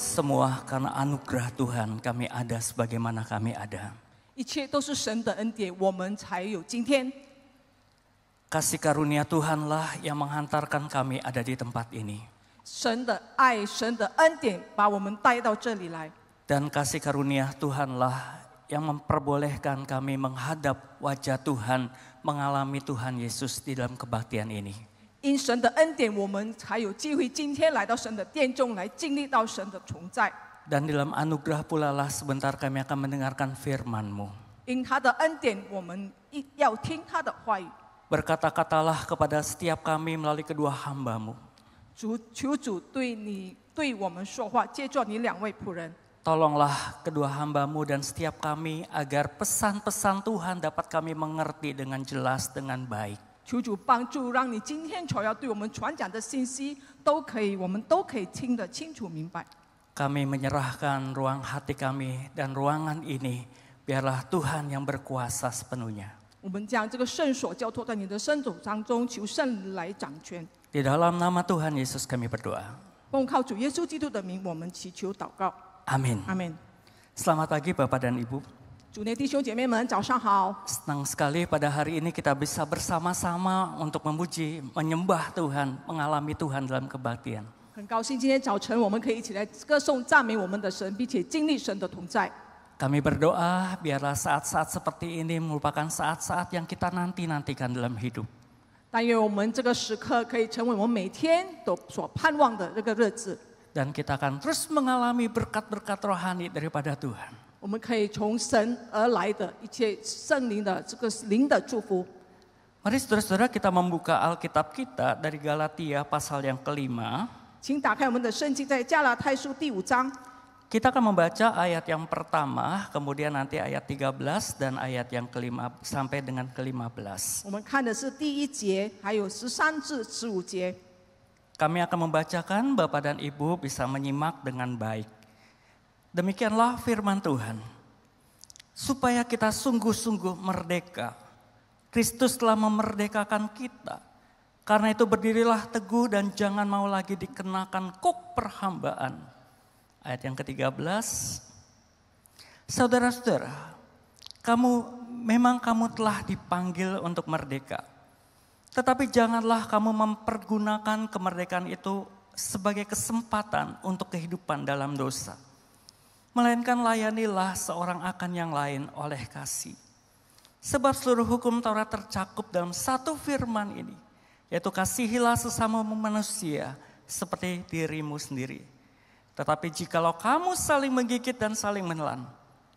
semua karena anugerah Tuhan kami ada sebagaimana kami ada. 一切都是神的恩典，我们才有今天。 Kasih karunia Tuhanlah yang menghantarkan kami ada di tempat ini. 神的爱，神的恩典把我们带到这里来。 Dan kasih karunia Tuhanlah yang memperbolehkan kami menghadap wajah Tuhan, mengalami Tuhan Yesus di dalam kebaktian ini. 因神的恩典，我们才有机会今天来到神的殿中，来经历到神的同在。 Dan dalam anugerah pula lah sebentar kami akan mendengarkan firman-Mu. 因他的恩典，我们要听他的话语。 Berkata-katalah kepada setiap kami melalui kedua hamba-Mu. 求主对我们说话，借助你两位仆人。 Tolonglah kedua hamba-Mu dan setiap kami agar pesan-pesan Tuhan dapat kami mengerti dengan jelas, dengan baik. 求主帮助，让你今天所要对我们传讲的信息，我们都可以听得清楚明白。 Kami menyerahkan ruang hati kami dan ruangan ini, biarlah Tuhan yang berkuasa sepenuhnya. 我们将这个圣所交托在你的圣手当中，求圣来掌权。 Di dalam nama Tuhan Yesus kami berdoa. 奉靠主耶稣基督的名，我们祈求祷告。 Amin. 阿门。 Selamat pagi Bapak dan Ibu. 主内弟兄姐妹们，早上好！ Senang sekali pada hari ini kita bisa bersama-sama untuk memuji, menyembah Tuhan, mengalami Tuhan dalam kebaktian. 很高兴今天早晨我们可以一起来歌颂赞美我们的神，并且经历神的同在。 Kami berdoa biarlah saat-saat seperti ini merupakan saat-saat yang kita nanti-nantikan dalam hidup. 但愿我们这个时刻可以成为我们每天都所盼望的这个日子。 Dan kita akan terus mengalami berkat-berkat rohani daripada Tuhan. 我们可以从神而来的一切圣灵的这个灵的祝福。 Mari saudara-saudara kita membuka Alkitab kita dari Galatia pasal yang kelima. 请打开我们的圣经，在加拉太书第5章。 Kita akan membaca ayat yang pertama, kemudian nanti ayat 13 dan ayat yang kelima sampai dengan ke-15. 我们看的是第1节，还有13至15节。 Kami akan membacakan, Bapak dan Ibu bisa menyimak dengan baik. Demikianlah firman Tuhan. Supaya kita sungguh-sungguh merdeka. Kristus telah memerdekakan kita. Karena itu berdirilah teguh dan jangan mau lagi dikenakan kuk perhambaan. Ayat yang ke-13. Saudara-saudara, kamu telah dipanggil untuk merdeka. Tetapi janganlah kamu mempergunakan kemerdekaan itu sebagai kesempatan untuk kehidupan dalam dosa. Melainkan layanilah seorang akan yang lain oleh kasih. Sebab seluruh hukum Taurat tercakup dalam satu firman ini, yaitu kasihilah sesamamu manusia seperti dirimu sendiri. Tetapi jikalau kamu saling menggigit dan saling menelan,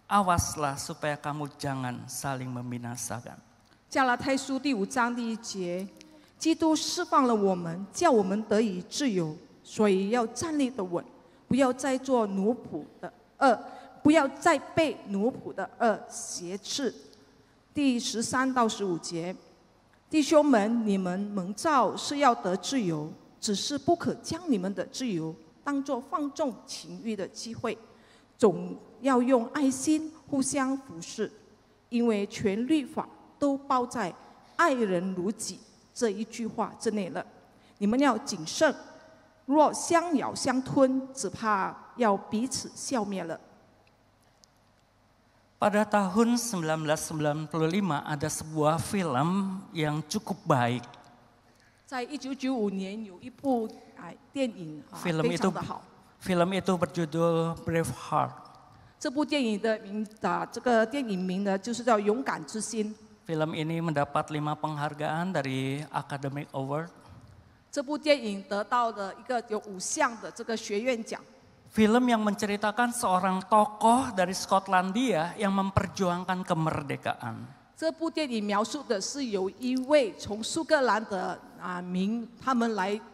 awaslah supaya kamu jangan saling membinasakan. 加拉太书第5章第1节，基督释放了我们，叫我们得以自由，所以要站立得稳，不要再做奴仆的恶，不要再被奴仆的恶挟持。第13到15节，弟兄们，你们蒙召是要得自由，只是不可将你们的自由当作放纵情欲的机会，总要用爱心互相服侍，因为全律法都包在爱人如己这一句话之内了。你们要谨慎，若相咬相吞，只怕要彼此消灭了。 Pada tahun 1995 ada sebuah film yang cukup baik. 在1995年有一部电影非常的好。 Film itu berjudul Braveheart. 这部电影的这个电影名呢，就是叫《勇敢之心》。 Film ini mendapat 5 penghargaan dari Academy Award. 这部电影得到的一个有5项的这个学院奖。 Film yang menceritakan seorang tokoh dari Skotlandia yang memperjuangkan kemerdekaan. 这部电影描述的是有一位从苏格兰的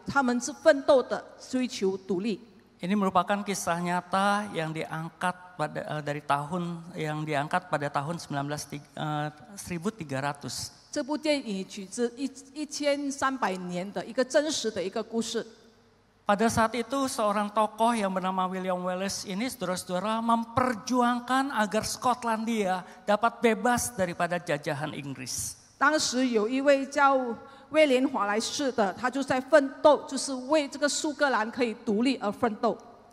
他们是奋斗的追求独立。 Ini merupakan kisah nyata yang diangkat pada tahun 1300. 这部电影取自1300年的一个真实的一个故事。 Pada saat itu seorang tokoh yang bernama William Wallace ini saudara-saudara memperjuangkan agar Skotlandia dapat bebas daripada jajahan Inggris. 当时有一位叫威廉华莱士的，他就在奋斗，就是为这个苏格兰可以独立而奋斗。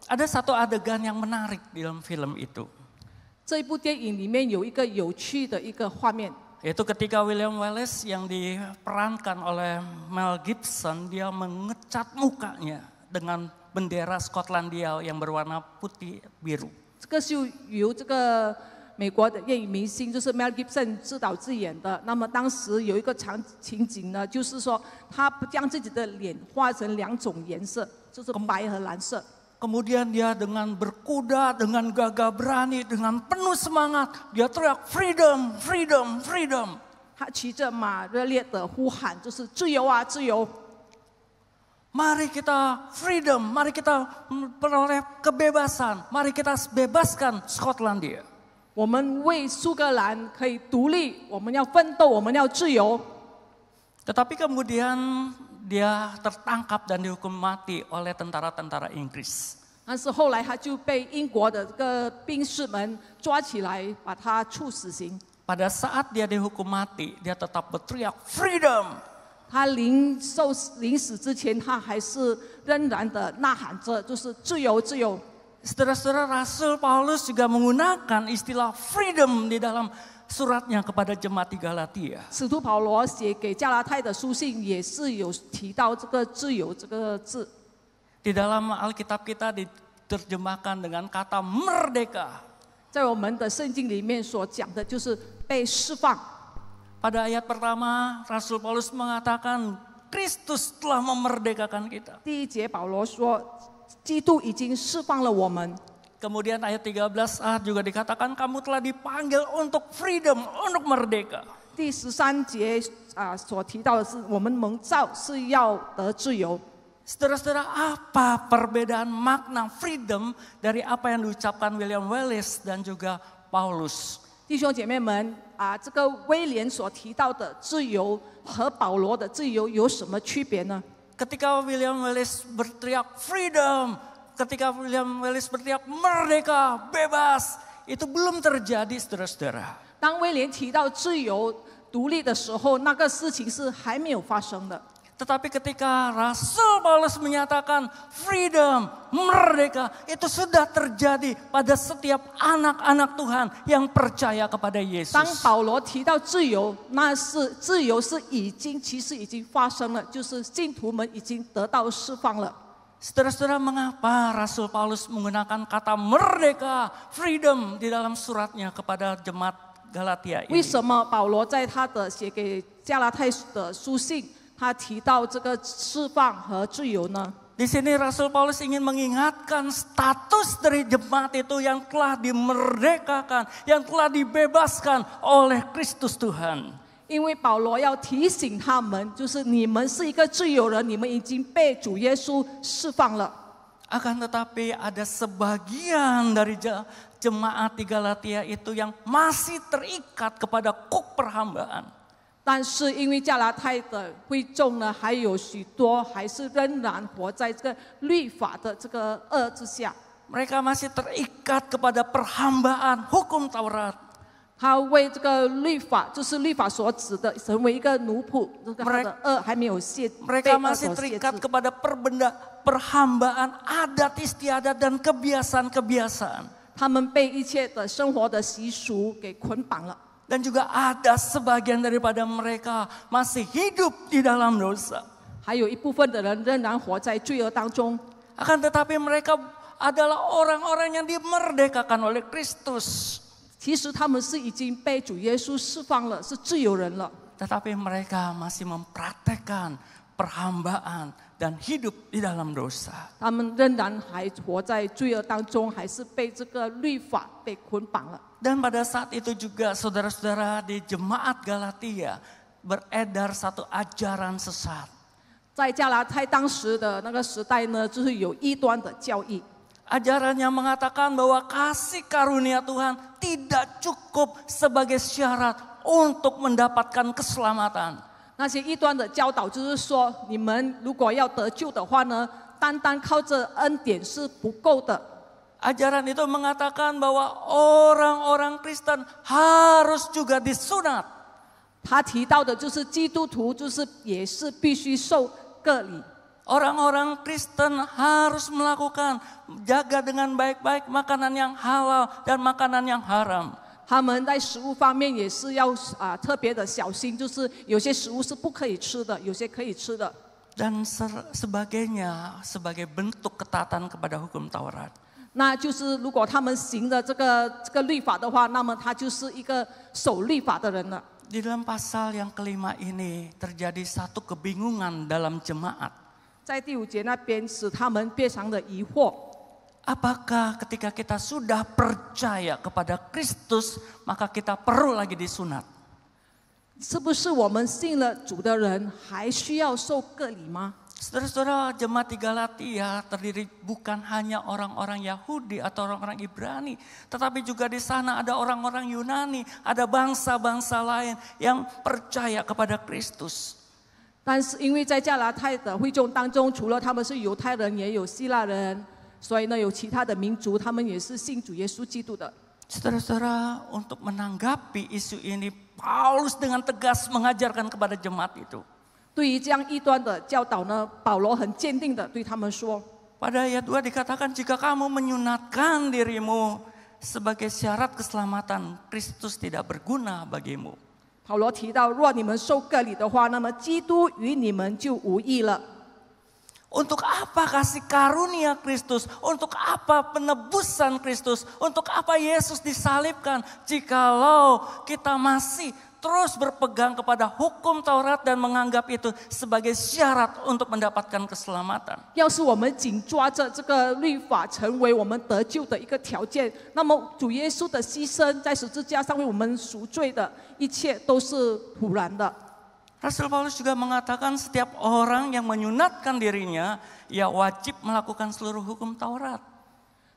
Ada satu adegan yang menarik di dalam film itu. 这一部电影里面有一个有趣的一个画面， Yaitu ketika William Wallace yang diperankan oleh Mel Gibson, dia mengecat mukanya dengan bendera Skotlandia yang berwarna putih biru. 这个是由这个美国的电影明星，就是 Mel Gibson 自导自演的。那么当时有一个情景呢，就是说他将自己的脸画成2种颜色，就是白和蓝色。 Kemudian dia dengan berkuda, dengan gagah berani, dengan penuh semangat, dia teriak freedom, freedom, freedom. 他骑着马热烈的呼喊，就是自由啊，自由！ Mari kita freedom, mari kita peroleh kebebasan, mari kita bebaskan Skotlandia. 我们为苏格兰可以独立，我们要奋斗，我们要自由。 Tetapi kemudian dia tertangkap dan dihukum mati oleh tentara-tentara Inggris. 但是后来他就被英国的这个兵士们抓起来，把他处死刑。 Pada saat dia dihukum mati, dia tetap berteriak freedom. 他临死之前，他还是仍然的呐喊着，就是自由，自由。 Saudara-saudara, Rasul Paulus juga menggunakan istilah freedom di dalam suratnya kepada jemaat di Galatia. 使徒保罗写给加拉太的书信也是有提到这个自由这个字。 Di dalam Alkitab kita diterjemahkan dengan kata merdeka. 在我们的圣经里面所讲的就是被释放。 Pada ayat pertama, Rasul Paulus mengatakan Kristus telah memerdekakan kita. 第1节保罗说，基督已经释放了我们。 Kemudian ayat 13a juga dikatakan kamu telah dipanggil untuk freedom, untuk merdeka. 第13节所提到的是，我们蒙召是要得自由。 Saudara-saudara, apa perbedaan makna freedom dari apa yang diucapkan William Wallace dan juga Paulus? 弟兄姐妹们这个威廉所提到的自由和保罗的自由有什么区别呢？ Ketika William Wallace berteriak freedom, ketika William Wallace berteriak merdeka, bebas, itu belum terjadi, saudara-saudara. 当威廉提到自由、独立的时候，那个事情是还没有发生的。 Tetapi ketika Rasul Paulus menyatakan freedom, merdeka, itu sudah terjadi pada setiap anak-anak Tuhan yang percaya kepada Yesus. 当保罗提到自由，那是自由是其实已经发生了，就是信徒们已经得到释放了。 Saudara-saudara, mengapa Rasul Paulus menggunakan kata merdeka, freedom di dalam suratnya kepada jemaat Galatia 为 ini? 什么保罗在他的写给加拉太的书信，他提到这个释放和自由呢？ Di sini Rasul Paulus ingin mengingatkan status dari jemaat itu yang telah dimerdekakan, yang telah dibebaskan oleh Kristus Tuhan. 因为保罗要提醒他们，就是你们是一个自由人，你们已经被主耶稣释放了。 Akan tetapi ada sebagian dari jemaat di Galatia itu yang masih terikat kepada kuk perhambaan. 但是因为加拉太的会众呢，还有许多还是仍然活在这个律法的这个恶之下。 Mereka masih terikat kepada perhambaan hukum Taurat. 他为这个律法，就是律法所指的，成为一个奴仆，这个他的恶还没有被 Mereka 恶 masih 所限 terikat 制。 kepada perhambaan adat istiadat dan kebiasaan-kebiasaan. 他们被一切的生活的习俗给捆绑了。 Dan juga ada sebagian daripada mereka masih hidup di dalam dosa. 还有一部分的人仍然活在罪恶当中。 Akan tetapi mereka adalah orang-orang yang dimerdekakan oleh Kristus. 其实他们是已经被主耶稣释放了，是自由人了。 Tetapi mereka masih mempraktekkan perhambaan dan hidup di dalam dosa. 他们仍然还活在罪恶当中，还是被这个律法被捆绑了。 Dan pada saat itu juga saudara-saudara di jemaat Galatia beredar satu ajaran sesat. 在加拉太当时的那个时代呢，就是有异端的教义。 Ajaran yang mengatakan bahwa kasih karunia Tuhan tidak cukup sebagai syarat untuk mendapatkan keselamatan. 那些异端的教导就是说，你们如果要得救的话呢，单单靠着恩典是不够的。 Ajaran itu mengatakan bahwa orang-orang Kristen harus juga disunat. 他提到的就是基督徒，就是也是必须受割礼。Orang-orang Kristen harus melakukan, jaga dengan baik-baik makanan yang halal dan makanan yang haram. 他们在食物方面也是要特别的小心，就是有些食物是不可以吃的，有些可以吃的。 Dan sebagainya sebagai bentuk ketaatan kepada hukum Taurat. 那就是如果他们行的这个律法的话，那么他就是一个守律法的人了。 Di dalam pasal yang kelima ini terjadi satu kebingungan dalam jemaat. 在第5节那边使他们非常的疑惑。 Apakah ketika kita sudah percaya kepada Kristus, maka kita perlu lagi disunat? 是不是我们信了主的人还需要受割礼吗？ Saudara-saudara, jemaat di Galatia terdiri bukan hanya orang-orang Yahudi atau orang-orang Ibrani, tetapi juga di sana ada orang-orang Yunani, ada bangsa-bangsa lain yang percaya kepada Kristus. 但是因为在加拉太的会众当中，除了他们是犹太人，也有希腊人，所以呢，有其他的民族，他们也是信主耶稣基督的。 Saudara-saudara, untuk menanggapi isu ini, Paulus dengan tegas mengajarkan kepada jemaat itu. 对于这样异端的教导呢，保罗很坚定的对他们说。 Pada ayat 2 dikatakan, jika kamu menyunatkan dirimu sebagai syarat keselamatan, Kristus tidak berguna bagimu. 保罗提到，若你们受割礼的话，那么基督与你们就无益了。 Untuk apa kasih karunia Kristus? Untuk apa penebusan Kristus? Untuk apa Yesus disalibkan? Jikalau kita masih terus berpegang kepada hukum Taurat dan menganggap itu sebagai syarat untuk mendapatkan keselamatan. 要是我们紧抓着这个律法成为我们得救的一个条件，那么主耶稣的牺牲在十字架上为我们赎罪的一切都是徒然的。 Rasul Paulus juga mengatakan setiap orang yang menyunatkan dirinya, ia wajib melakukan seluruh hukum Taurat.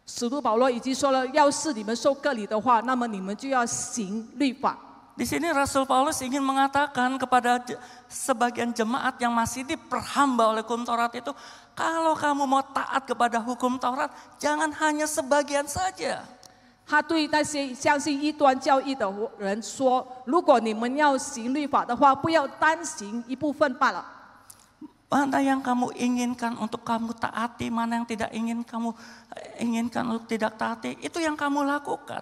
使徒保罗已经说了，要是你们受割礼的话，那么你们就要行律法。 Di sini Rasul Paulus ingin mengatakan kepada sebagian jemaat yang masih diperhamba oleh hukum Taurat itu, kalau kamu mau taat kepada hukum Taurat, jangan hanya sebagian saja. 他对那些相信异端教义的人说：“如果你们要行律法的话，不要单行一部分罢了。 Mana yang kamu inginkan untuk kamu taati, mana yang tidak inginkan untuk tidak taati, itu yang kamu lakukan.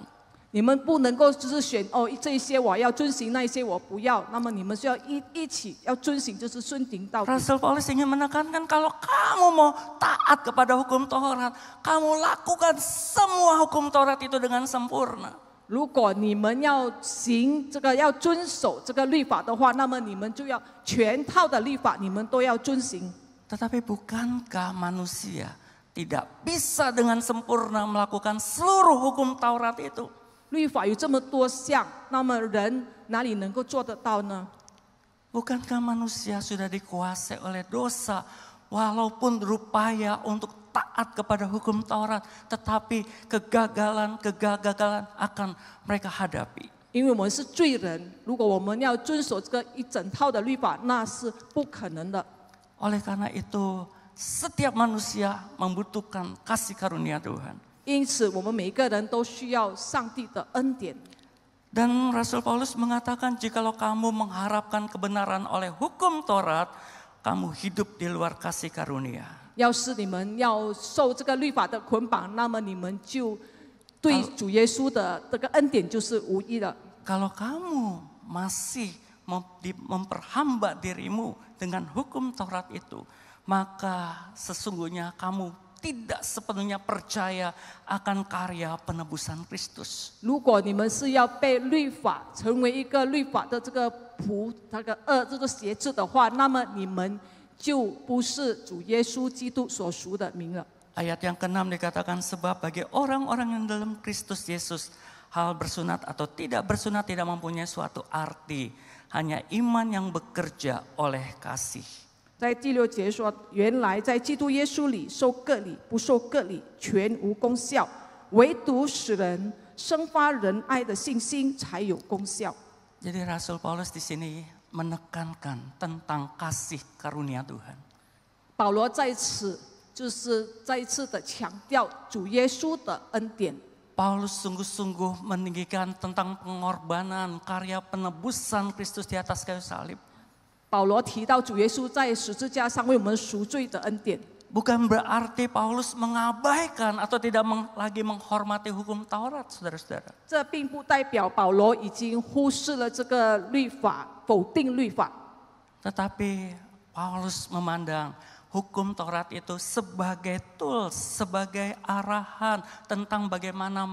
你们不能够就是选这一些我要遵行，那一些我不要。那么你们是要一起要遵行，就是顺行到底。” Rasul Paulus ingin menekankan kalau kamu mau taat kepada hukum Taurat, kamu lakukan semua hukum Taurat itu dengan sempurna. 如果你们要行这个要遵守这个律法的话，那么你们就要全套的律法，你们都要遵行。 Tetapi bukankah manusia tidak bisa dengan sempurna melakukan seluruh hukum Taurat itu? 律法有这么多项，那么人哪里能够做得到呢？ Bukankah manusia sudah dikuasai oleh dosa, walaupun berupaya untuk taat kepada hukum Taurat, tetapi kegagalan akan mereka hadapi. 因为我们是罪人，如果我们要遵守这个一整套的律法，那是不可能的。 Oleh karena itu, setiap manusia membutuhkan kasih karunia Tuhan. 因此，我们每一个人都需要上帝的恩典。 Dan Rasul Paulus mengatakan, jikalau kamu mengharapkan kebenaran oleh hukum Taurat, kamu hidup di luar kasih karunia. 要是你们要受这个律法的捆绑，那么你们就对主耶稣的这个恩典就是无益的。 Kalau kamu masih memperhamba dirimu dengan hukum Taurat itu, maka sesungguhnya kamu tidak sepenuhnya percaya akan karya penebusan Kristus. 如果你们是要被律法成为一个律法的这个这个挟制的话，那么你们就不是主耶稣基督所属的名了。 Ayat yang ke-6 dikatakan, sebab bagi orang-orang yang dalam Kristus Yesus, hal bersunat atau tidak bersunat tidak mempunyai suatu arti, hanya iman yang bekerja oleh kasih. 在第6节说，原来在基督耶稣里受割礼不受割礼全无功效，唯独使人生发仁爱的信心才有功效。 Jadi Rasul Paulus di sini menekankan tentang kasih karunia Tuhan. 保罗在此就是再一次的强调主耶稣的恩典。 Paulus sungguh-sungguh meninggikan tentang pengorbanan karya penebusan Kristus di atas kayu salib. 保罗提到主耶稣在十字架上为我们赎罪的恩典。 Bukan berarti Paulus mengabaikan atau tidak lagi menghormati hukum Taurat, saudara-saudara. 这并不代表保罗已经忽视了这个律法，否定律法。 Tetapi Paulus memandang hukum Taurat itu sebagai tools, sebagai arahan tentang bagaimana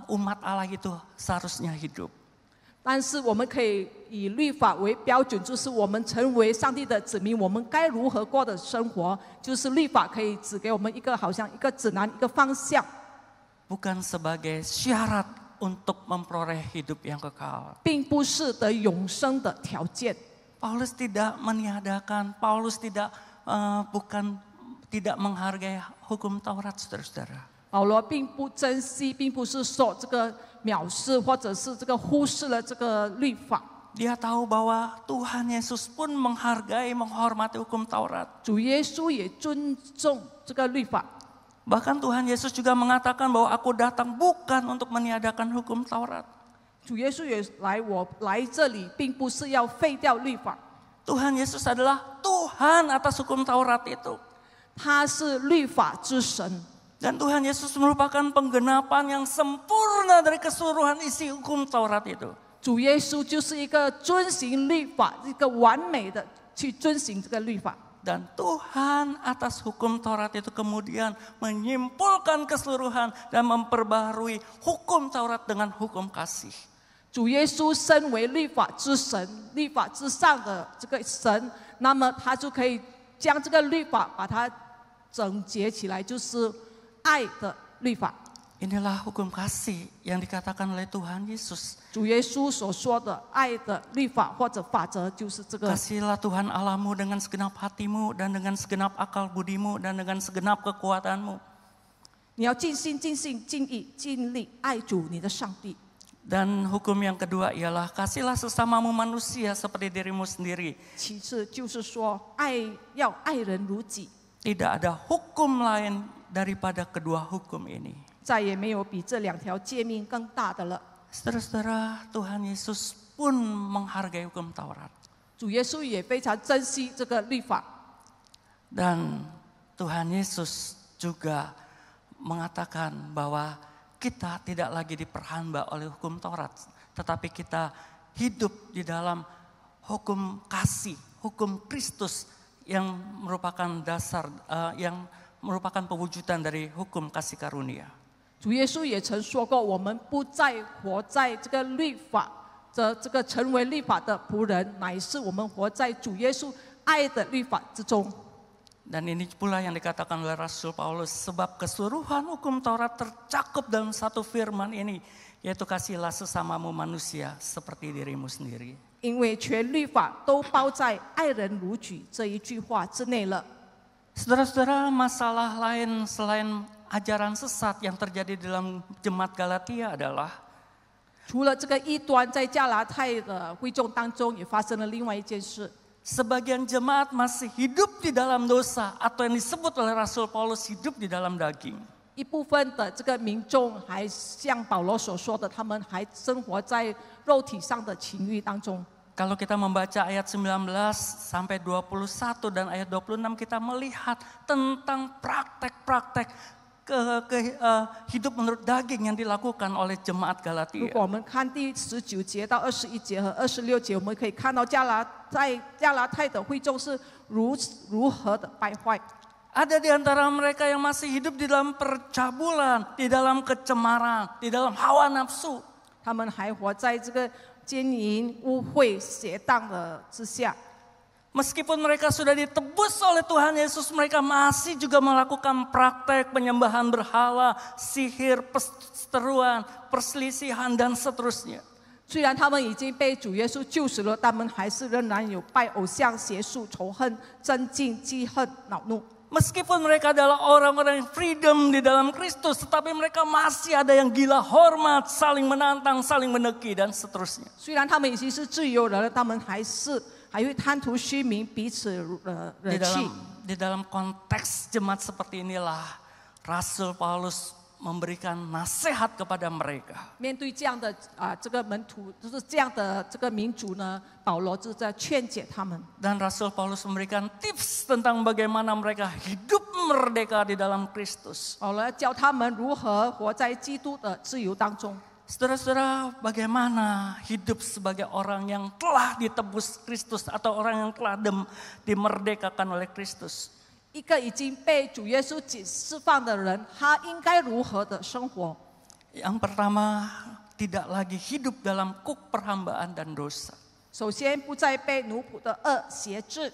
umat Allah itu seharusnya hidup. 但是我们可以以律法为标准，就是我们成为上帝的子民，我们该如何过的生活，就是律法可以指给我们一个好像一个指南、一个方向。 Bukan sebagai syarat untuk memperoleh hidup yang kekal. 并不是得永生的条件。 Paulus tidak meniadakan, Paulus tidak menghargai hukum Taurat, saudara-saudara. 保罗并不珍惜，并不是说这个藐视，或者是这个忽视了这个律法。 Dia tahu bahwa Tuhan Yesus pun menghargai, menghormati hukum Taurat. 主耶稣也尊重这个律法。 Bahkan Tuhan Yesus juga mengatakan bahwa aku datang bukan untuk meniadakan hukum Taurat. 主耶稣也我来这里，并不是要废掉律法。 Tuhan Yesus adalah Tuhan atas hukum Taurat itu. 他是律法之神。 Dan Tuhan Yesus merupakan penggenapan yang sempurna dari keseluruhan isi hukum Taurat itu. 主耶稣就是一个遵行律法，一个完美的去遵行这个律法。 Dan Tuhan atas hukum Taurat itu kemudian menyimpulkan keseluruhan dan memperbaharui hukum Taurat dengan hukum kasih. 主耶稣身为律法之神，律法之上的这个神，那么他就可以将这个律法把它整洁起来，就是爱的律法。 Inilah hukum kasih yang dikatakan oleh Tuhan Yesus. 主耶稣所说的爱的律法或者法则就是这个。 Kasihilah Tuhan Allahmu dengan segenap hatimu dan dengan segenap akal budimu dan dengan segenap kekuatanmu. 你要尽心、尽性、尽意、尽力爱主你的上帝。 Dan hukum yang kedua ialah kasihilah sesamamu manusia seperti dirimu sendiri. 其次就是说要爱人如己。 Tidak ada hukum lain daripada kedua hukum ini. 再也没有比这两条诫命更大的了。 Saudara-saudara, Tuhan Yesus pun menghargai hukum Taurat. 主耶稣也非常珍惜这个律法。 Dan Tuhan Yesus juga mengatakan bahwa kita tidak lagi diperhamba oleh hukum Taurat, tetapi kita hidup di dalam hukum kasih, hukum Kristus yang merupakan dasar, yang merupakan pewujudan dari hukum kasih karunia. 主耶稣也曾说过，我们不再活在这个律法的这个成为律法的仆人，乃是我们活在主耶稣爱的律法之中。 Dan ini pula yang dikatakan oleh Rasul Paulus, sebab keseluruhan hukum Taurat tercakup dalam satu firman ini, yaitu kasihilah sesamamu manusia seperti dirimu sendiri. 因为全律法都包在爱人如己这一句话之内了。 Saudara-saudara, masalah lain selain ajaran sesat yang terjadi dalam jemaat Galatia adalah 除了这个异端，在加拉太的会众当中也发生了另外一件事。 sebagian jemaat masih hidup di dalam dosa atau yang disebut oleh Rasul Paulus hidup di dalam daging. 一部分的这个民众还像保罗所说的，他们还生活在肉体上的情欲当中。 Kalau kita membaca ayat 19 sampai 21 dan ayat 26 kita melihat tentang praktek-praktek hidup menurut daging yang dilakukan oleh jemaat 如 Galatia. 果我们看第19节到21节和26节，我们可以看到加拉太的会众是如何的败坏。 Ada di antara mereka yang masih hidup di dalam percabulan, di dalam kecemaran, di dalam hawa nafsu. 他们还活在这个奸淫、污秽、邪荡的之下。 Meskipun mereka sudah ditebus oleh Tuhan Yesus, mereka masih juga melakukan praktek penyembahan berhala, sihir, perseteruan, perselisihan, dan seterusnya. 虽然他们已经被主耶稣救赎了，他们还是仍然有拜偶像、邪术、仇恨、争竞、记恨、恼怒。 Meskipun mereka adalah orang-orang yang freedom di dalam Kristus, tetapi mereka masih ada yang gila hormat, saling menantang, saling meneki, dan seterusnya. 虽然他们已经是自由人了，他们还会贪图虚名，彼此惹气。 Di dalam konteks jemaat seperti inilah Rasul Paulus memberikan nasihat kepada mereka. 面对这样的这个门徒，就是这样的这个民族呢，保罗就在劝解他们。 Dan Rasul Paulus memberikan tips tentang bagaimana mereka hidup merdeka di dalam Kristus. 保罗要教他们如何活在基督的自由当中。 Saudara-saudara, bagaimana hidup sebagai orang yang telah ditebus Kristus atau orang yang telah dimerdekakan oleh Kristus? 一个已经被主耶稣释放的人，他应该如何的生活？ Yang pertama, tidak lagi hidup dalam kuk perhambaan dan dosa. 首先，不再被奴仆的恶挟制。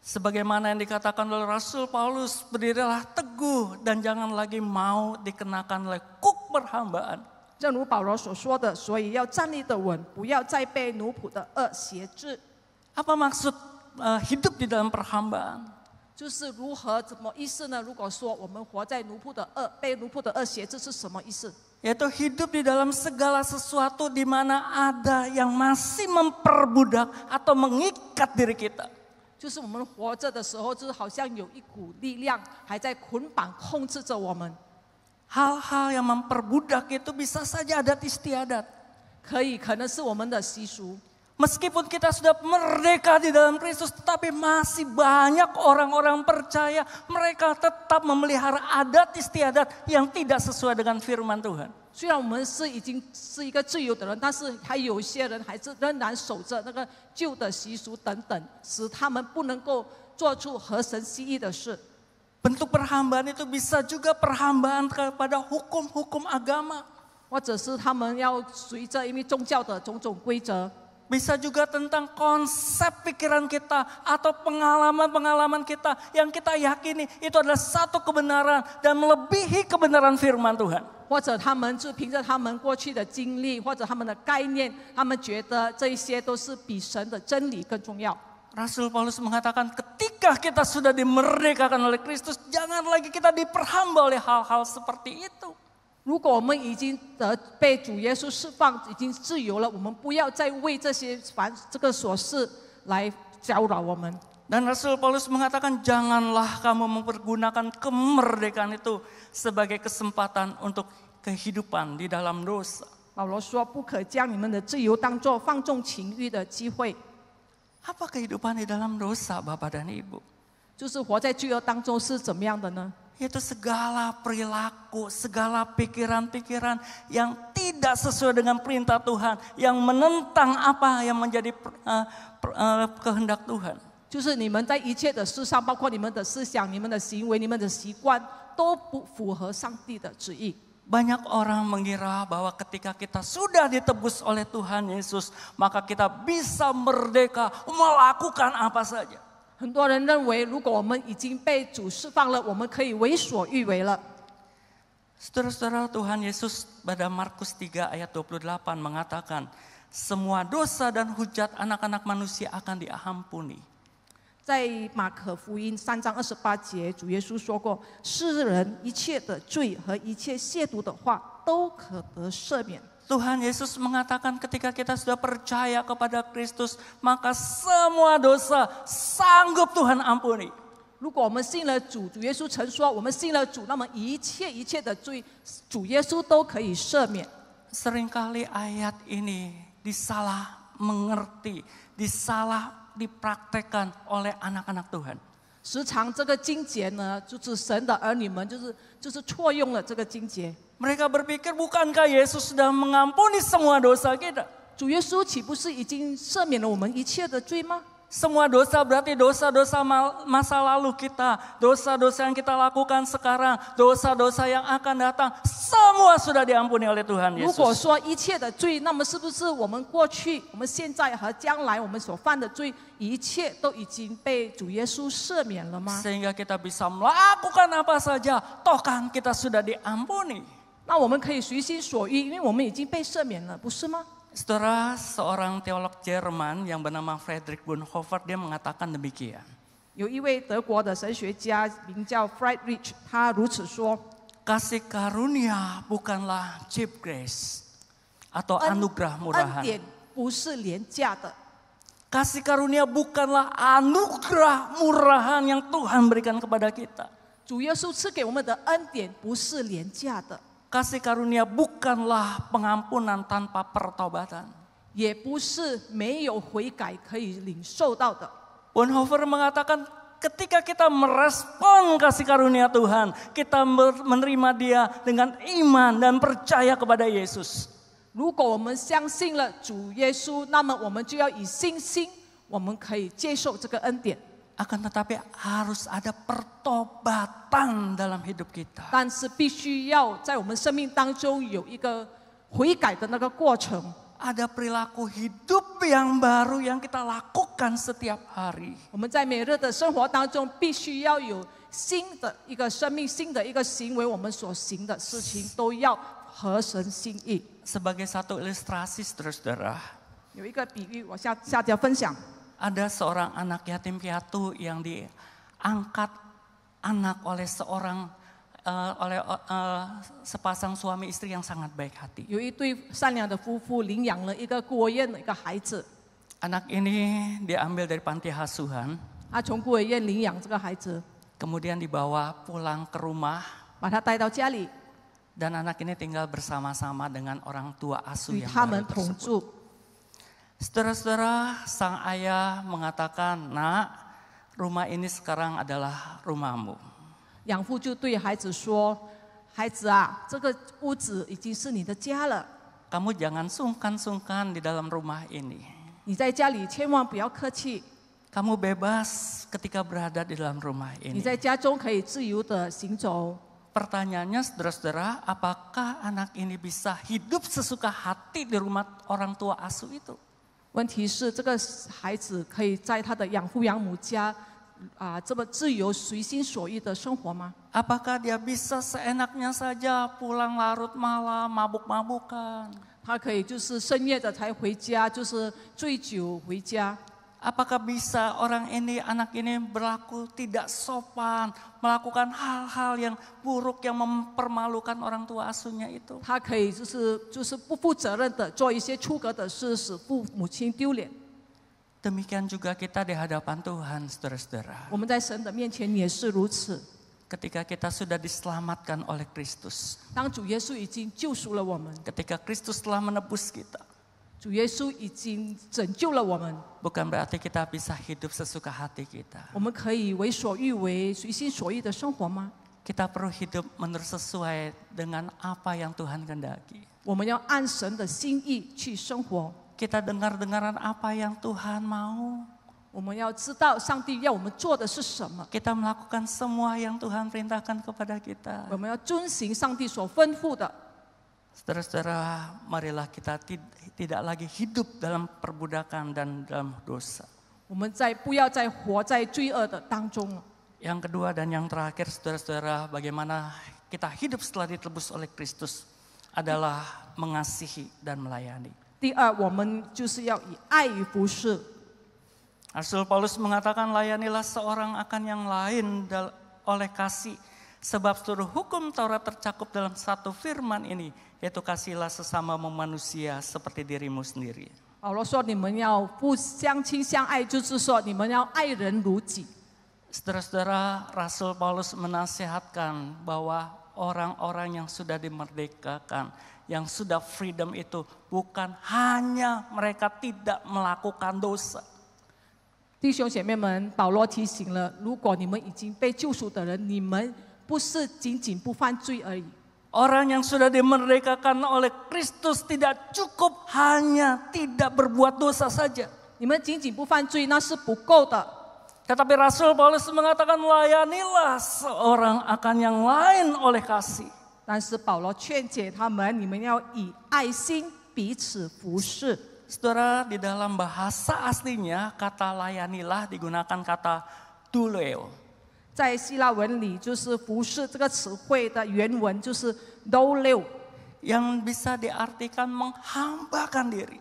Sebagaimana yang dikatakan oleh Rasul Paulus, berdirilah teguh dan jangan lagi mau dikenakan oleh kuk perhambaan. 正如保罗所说的，所以要站立得稳，不要再被奴仆的恶挟制。 Apa maksud hidup di dalam perhambaan? 就是如何怎么意思呢？如果说我们活在奴仆的恶，被奴仆的恶挟制是什么意思？ Yaitu hidup di dalam segala sesuatu di mana ada yang masih memperbudak atau mengikat diri kita. 就是我们活着的时候，就是好像有一股力量还在捆绑控制着我们。 Hal-hal yang memperbudak itu bisa saja adat istiadat. 可能是我们的习俗。 Meskipun kita sudah merdeka di dalam Kristus, tetapi masih banyak orang-orang percaya mereka tetap memelihara adat istiadat yang tidak sesuai dengan firman Tuhan. 虽然我们已经是一个自由的人，但是还有一些人还是仍然守着那个旧的习俗等等，使他们不能够做出合神心意的事。 Bentuk perhambaan itu bisa juga perhambaan kepada hukum-hukum agama. 或者是他们要随着因为宗教的种种规则。 Bisa juga tentang konsep pikiran kita atau pengalaman-pengalaman kita yang kita yakini itu adalah satu kebenaran dan melebihi kebenaran firman Tuhan. 或者他们就凭着他们过去的经历或者他们的概念，他们觉得这一些都是比神的真理更重要。 Rasul Paulus mengatakan ketika kita sudah dimerdekakan oleh Kristus, jangan lagi kita diperhamba oleh hal-hal seperti itu. 如果我们已经被主耶稣释放，已经自由了，我们不要再为这些这个琐事来搅扰我们。 Dan Rasul Paulus mengatakan janganlah kamu mempergunakan kemerdekaan itu sebagai kesempatan untuk kehidupan di dalam dosa. 保罗说：“不可将你们的自由当作放纵情欲的机会。” Apa kehidupan di dalam dosa, Bapak dan Ibu? 就是活在罪恶当中是怎么样的呢？ Itu segala perilaku, segala pikiran-pikiran yang tidak sesuai dengan perintah Tuhan, yang menentang apa yang menjadi kehendak Tuhan. 就是你们在一切的事上，包括你们的思想、你们的行为、你们的习惯，都不符合上帝的旨意。 Banyak orang mengira bahwa ketika kita sudah ditebus oleh Tuhan Yesus, maka kita bisa merdeka melakukan apa saja. 很多人认为，如果我们已经被主释放了，我们可以为所欲为了。 Saudara-saudara, Tuhan Yesus pada Markus 3 ayat 28 mengatakan, semua dosa dan hujat anak-anak manusia akan diampuni. 在马可福音3章28节，主耶稣说过：“世人一切的罪和一切亵渎的话，都可得赦免。” Tuhan Yesus mengatakan ketika kita sudah percaya kepada Kristus, maka semua dosa sanggup Tuhan ampuni. 如果我们信了主，主耶稣曾说，我们信了主，那么一切的罪，主耶稣都可以赦免。 Seringkali ayat ini disalah mengerti, disalah dipraktekkan oleh anak-anak Tuhan. 时常这个经节呢，就是神的儿女们，就是错用了这个经节。 Mereka berpikir bukankah Yesus sudah mengampuni semua dosa kita? 主耶稣岂不是已经赦免了我们一切的罪吗？ Semua dosa berarti dosa-dosa masa lalu kita, dosa-dosa yang kita lakukan sekarang, dosa-dosa yang akan datang, semua sudah diampuni oleh Tuhan 如果 Yesus. 说一切的罪，那么是不是我们过去、我们现在和将来我们所犯的罪，一切都已经被主耶稣赦免了吗？ Sehingga kita bisa melakukan apa saja, toh kan kita sudah diampuni. 那我们可以随心所欲，因为我们已经被赦免了，不是吗？ Saudara, seorang teolog Jerman yang bernama Friedrich Bonhoeffer, dia mengatakan demikian. 有一位德国的神学家名叫 Friedrich， 他如此说： Kasih karunia bukanlah cheap grace atau anugerah 恩 murahan. 典不是廉价的， Kasih karunia bukanlah anugerah murahan yang Tuhan berikan kepada kita. 主耶稣赐给我们的恩典不是廉价的， Kasih karunia bukanlah pengampunan tanpa pertobatan. 也不是没有悔改可以领受到的。 Bonhoeffer mengatakan ketika kita merespon kasih karunia Tuhan, kita menerima dia dengan iman dan percaya kepada Yesus. 如果我们相信了主耶稣，那么我们就要以信心，我们可以接受这个恩典。 Akan tetapi harus ada pertobatan dalam hidup kita. 但是必须要在我们生命当中有一个悔改的那个过程。 Ada perilaku hidup yang baru yang kita lakukan setiap hari. 我们在每日的生活当中，必须要有新的一个生命、新的一个行为，我们所行的事情都要合神心意。 Sebagai satu ilustrasi, saudara-saudara, 有一个比喻，我下节分享。 ada seorang anak yatim piatu yang diangkat anak oleh sepasang suami istri yang sangat baik hati. 有一对善良的夫妇领养了一个孤儿院的一个孩子， Anak ini diambil dari panti asuhan, 他从孤儿院领养这个孩子， kemudian dibawa pulang ke rumah, 把他带到家里， dan anak ini tinggal bersama-sama dengan orang tua asuh 与 yang 他 baru 们同 tersebut. 住。 Saudara-saudara, sang ayah mengatakan, "Nak, rumah ini sekarang adalah rumahmu." 养父就对孩子说：“孩子啊，这个屋子已经是你的家了， Kamu jangan sungkan-sungkan di dalam rumah ini. 你在家里千万不要客气， Kamu bebas ketika berada di dalam rumah 你 ini. 在家中可以自由的行走。” Pertanyaannya, saudara-saudara, apakah anak ini bisa hidup sesuka hati di rumah orang tua asuh itu? 问题是，这个孩子可以在他的养父养母家，这么自由、随心所欲的生活吗？ Apakah dia bisa seenaknya saja pulang larut malam, mabuk-mabukan? 他可以就是深夜的才回家，就是醉酒回家。 Apakah bisa anak ini berlaku tidak sopan, melakukan hal-hal yang buruk yang mempermalukan orang tua asuhnya itu? 他可以就是不负责任的做一些出格的事，使父母亲丢脸。 Demikian juga kita di hadapan Tuhan, saudara-saudara. 我们在神的面前也是如此。 Ketika kita sudah diselamatkan oleh Kristus, 当主耶稣已经救赎了我们， ketika Kristus telah menebus kita, 主耶稣已经拯救了我们， bukan berarti kita bisa hidup sesuka hati kita. 我们可以为所欲为、随心所欲的生活吗？ Kita perlu hidup menurut sesuai dengan apa yang Tuhan kehendaki. 我们要按神的心意去生活。 Kita dengar-dengaran apa yang Tuhan mau. 我们要知道上帝要我们做的是什么， Kita melakukan semua yang Tuhan perintahkan kepada kita. 我们要遵行上帝所吩咐的。 Saudara-saudara, marilah kita tidak lagi hidup dalam perbudakan dan dalam dosa. 我们不要再活在罪恶的当中了。 Yang kedua dan yang terakhir, saudara-saudara, bagaimana kita hidup setelah ditebus oleh Kristus adalah mengasihi dan melayani. 第二，我们就是要以爱与服侍。 Rasul Paulus mengatakan, layanilah seorang akan yang lain oleh kasih. Sebab seluruh hukum Taurat tercakup dalam satu firman ini, yaitu kasihilah sesama manusia seperti dirimu sendiri. 保罗说：“你们要互相亲相爱，就是说你们要爱人如己。” Saudara-saudara, Rasul Paulus menasihatkan bahwa orang-orang yang sudah dimerdekakan, yang sudah freedom itu bukan hanya mereka tidak melakukan dosa. 弟兄姐妹们，保罗提醒了：如果你们已经被救赎的人，你们不是仅仅不犯罪而已。 Orang yang sudah dimerdekakan oleh Kristus tidak cukup hanya tidak berbuat dosa saja. 你们仅仅不犯罪那是不够的。 Tetapi Rasul Paulus mengatakan layanilah seorang akan yang lain oleh kasih. 但是保罗劝解他们：你们要以爱心彼此服侍。 Saudara, di dalam bahasa aslinya kata layanilah digunakan kata douleo. 在希腊文里，就是服侍这个词汇的原文就是 doulo， yang bisa diartikan menghambakan diri.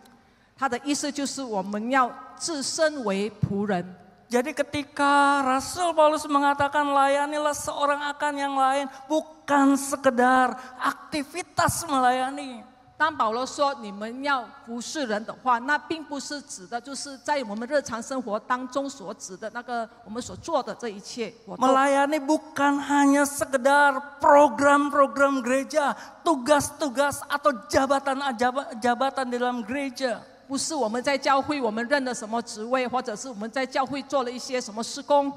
它的意思就是我们要自身为仆人。 Jadi ketika Rasul Paulus mengatakan layanilah seorang akan yang lain, bukan sekedar aktivitas melayani. 当保罗说你们要服侍人的话，那并不是指的就是在我们日常生活当中所指的那个我们所做的这一切活动。 Melayani bukan hanya sekedar program-program gereja, tugas-tugas atau jabatan-jabatan dalam gereja. 不是我们在教会我们任了什么职位，或者是我们在教会做了一些什么事工。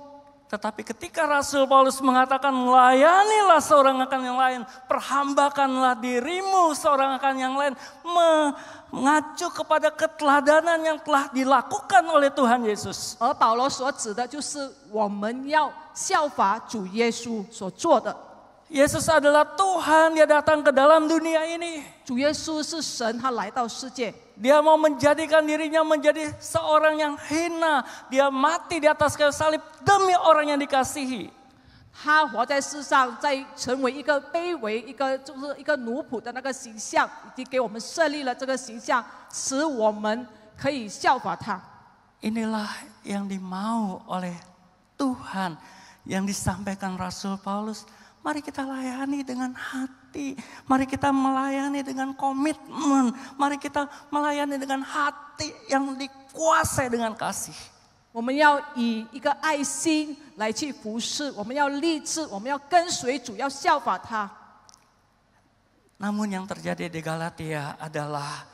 Tetapi ketika Rasul Paulus mengatakan layanilah seorang akan yang lain, perhambakanlah dirimu seorang akan yang lain, mengacu kepada keteladanan yang telah dilakukan oleh Tuhan Yesus. 而保罗所指的就是我们要效法主耶稣所做的。 Yesus adalah Tuhan, dia datang ke dalam dunia ini. 主耶稣是神，他来到世界， Dia mau menjadikan dirinya menjadi seorang yang hina. Dia mati di atas kayu salib demi orang yang dikasihi. 他活在世上，在成为一个卑微、就是一个奴仆的那个形象，以及给我们设立了这个形象，使我们可以效法他。 Inilah yang dimau oleh Tuhan, yang disampaikan Rasul Paulus. Mari kita layani dengan hati. Mari kita melayani dengan komitmen. Mari kita melayani dengan hati yang dikuasai dengan kasih. 我们要以一个爱心来去服侍，我们要立志，我们要跟随主，要效法他。 Namun yang terjadi di Galatia adalah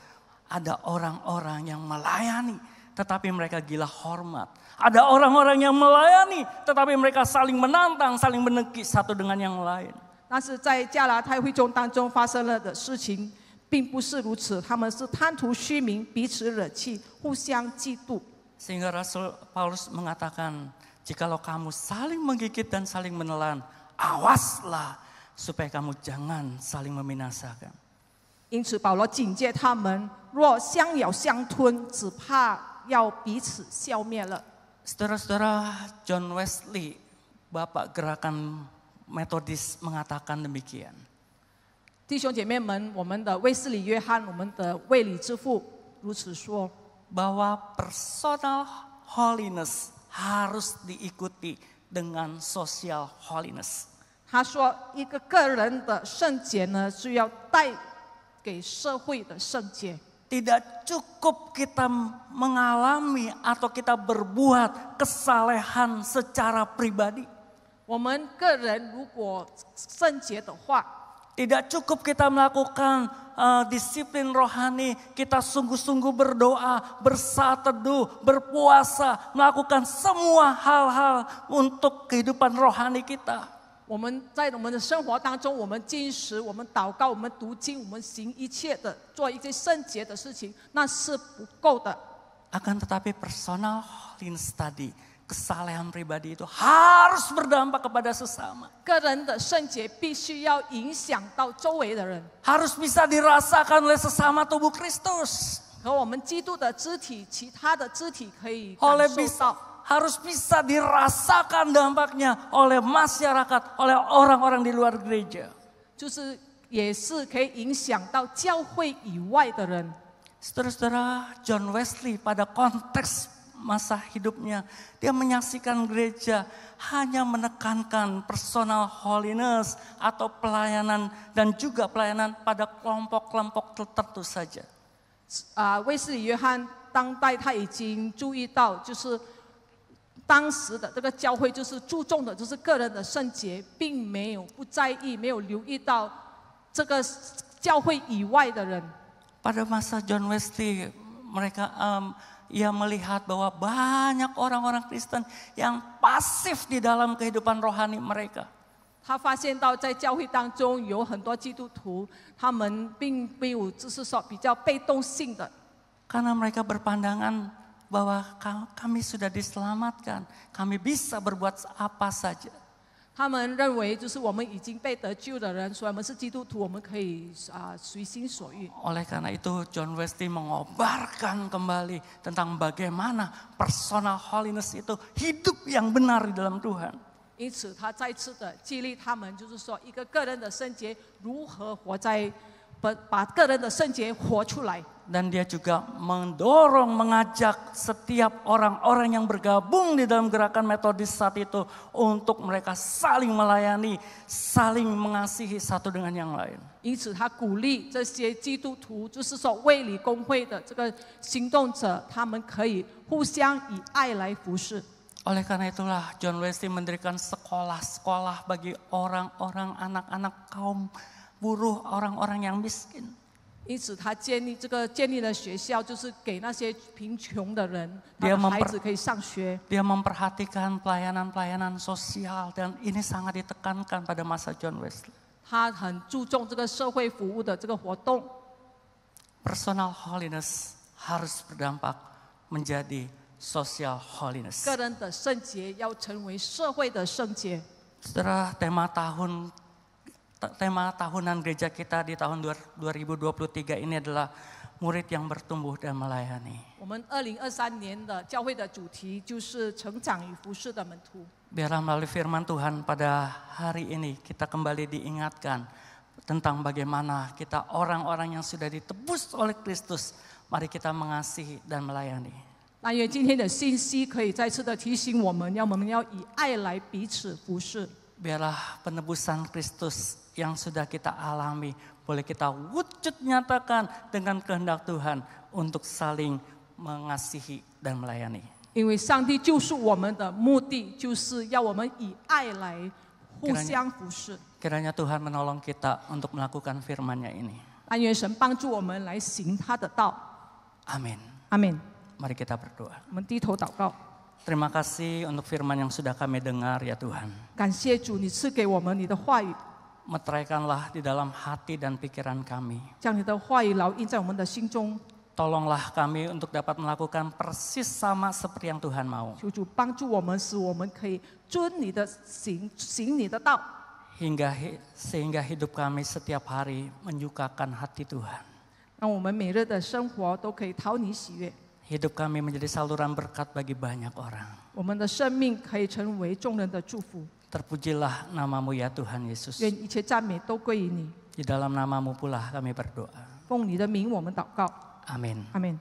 ada orang-orang yang melayani, tetapi mereka gila hormat. Ada orang-orang yang melayani, tetapi mereka saling menantang, saling menengki satu dengan yang lain. 但是在加拉太会众当中发生了的事情，并不是如此，他们是贪图虚名，彼此惹气，互相嫉妒。 Sehingga Rasul Paulus mengatakan, jikalau kamu saling menggigit dan saling menelan, awaslah supaya kamu jangan saling membinasakan. 因此保罗警戒他们，若相咬相吞，只怕要彼此消灭了。 Saudara-saudara, John Wesley, Bapak Gerakan Metodis mengatakan demikian. 弟兄姐妹们，我们的卫斯理约翰，我们的卫理之父如此说。 Bahwa personal holiness harus diikuti dengan social holiness. 他说，一个个人的圣洁呢，是要带给社会的圣洁。 Tidak cukup kita mengalami atau kita berbuat kesalehan secara pribadi. 我们个人如果圣洁的话， Tidak cukup kita melakukan disiplin rohani, kita sungguh-sungguh berdoa, bersaat teduh, berpuasa, melakukan semua hal-hal untuk kehidupan rohani kita. 我们在我们的生活当中，我们禁食，我们祷告，我们读经，我们行一切的，做一些圣洁的事情，那是不够的。 Akan tetapi personal holiness tadi, kesalehan pribadi itu harus berdampak kepada sesama. 个人的圣洁必须要影响到周围的人， Harus bisa dirasakan oleh sesama tubuh Kristus. 和我们基督的肢体，其他的肢体可以 Oleh 感受到。 harus bisa dirasakan dampaknya oleh masyarakat, oleh orang-orang di luar gereja. 就是也是可以影响到教会以外的人。 Saudara-saudara, John Wesley pada konteks masa hidupnya, dia menyaksikan gereja hanya menekankan personal holiness atau pelayanan dan juga pelayanan pada kelompok-kelompok tertentu saja. 卫斯理约翰当代他已经注意到，就是当时的这个教会就是注重的就是个人的圣洁，并没有不在意，没有留意到这个教会以外的人。 Pada masa John Wesley, mereka ia melihat bahwa banyak orang-orang Kristen yang pasif di dalam kehidupan rohani mereka. 他发现到在教会当中有很多基督徒，他们并没有就是说比较被动性的， Karena mereka berpandangan bahwa kami sudah diselamatkan, kami bisa berbuat apa saja. 他们认为就是我们已经被得救的人，所以我们是基督徒，我们可以随心所欲。 Oleh karena itu John Wesley mengobarkan kembali tentang bagaimana personal holiness itu hidup yang benar di dalam Tuhan. 因此，他再次的激励他们，就是说，一个个人的圣洁如何活在把个人的圣洁活出来。 Dan dia juga mendorong, mengajak setiap orang-orang yang bergabung di dalam gerakan metodis saat itu untuk mereka saling melayani, saling mengasihi satu dengan yang lain. 因此，他鼓励这些基督徒，就是说卫理公会的这个行动者，他们可以互相以爱来服侍。 Oleh karena itulah John Wesley mendirikan sekolah-sekolah bagi orang-orang, anak-anak kaum buruh, orang-orang yang miskin. 因此，他建立了学校，就是给那些贫穷的人，他的孩子可以上学。 Dia memperhatikan pelayanan-pelayanan sosial dan ini sangat ditekankan pada masa John Wesley. 他很注重这个社会服务的这个活动。 Personal holiness harus berdampak menjadi social holiness. 个人的圣洁要成为社会的圣洁。 Saudara, tema tahunan gereja kita di tahun 2023 ini adalah murid yang bertumbuh dan melayani. 我们2023年的教会的主题就是成长与服侍的门徒。 Biarlah melalui firman Tuhan pada hari ini kita kembali diingatkan tentang bagaimana kita orang-orang yang sudah ditebus oleh Kristus, mari kita mengasihi dan melayani. 但愿今天的信息可以再次的提醒我们，我们要以爱来彼此服侍。 Biarlah penebusan Kristus yang sudah kita alami boleh kita wujud nyatakan dengan kehendak Tuhan untuk saling mengasihi dan melayani. 因为上帝救赎我们的目的，就是要我们以爱来互相服侍。 Kiranya Tuhan menolong kita untuk melakukan firman-Nya ini. 但愿神帮助我们来行他的道。 Amin. 阿门。 Mari kita berdoa. 我们低头祷告。 Terima kasih untuk firman yang sudah kami dengar ya Tuhan. 感谢主，你赐给我们你的话语， Meteraikanlah di dalam hati dan pikiran kami. 将你的话语烙印在我们的心中。 Tolonglah kami untuk dapat melakukan persis sama seperti yang Tuhan mau. 求主帮助我们，使我们可以遵你的行你的道， Sehingga hidup kami setiap hari menyukakan hati Tuhan. 让我们每日的生活都可以讨你喜悦。 Hidup kami menjadi saluran berkat bagi banyak orang. 我们的生命可以成为众人的祝福。 Terpujilah namamu ya Tuhan Yesus. 愿一切赞美都归于你。 Di dalam namamu pula kami berdoa. 奉你的名，我们祷告。 Amin. 阿门。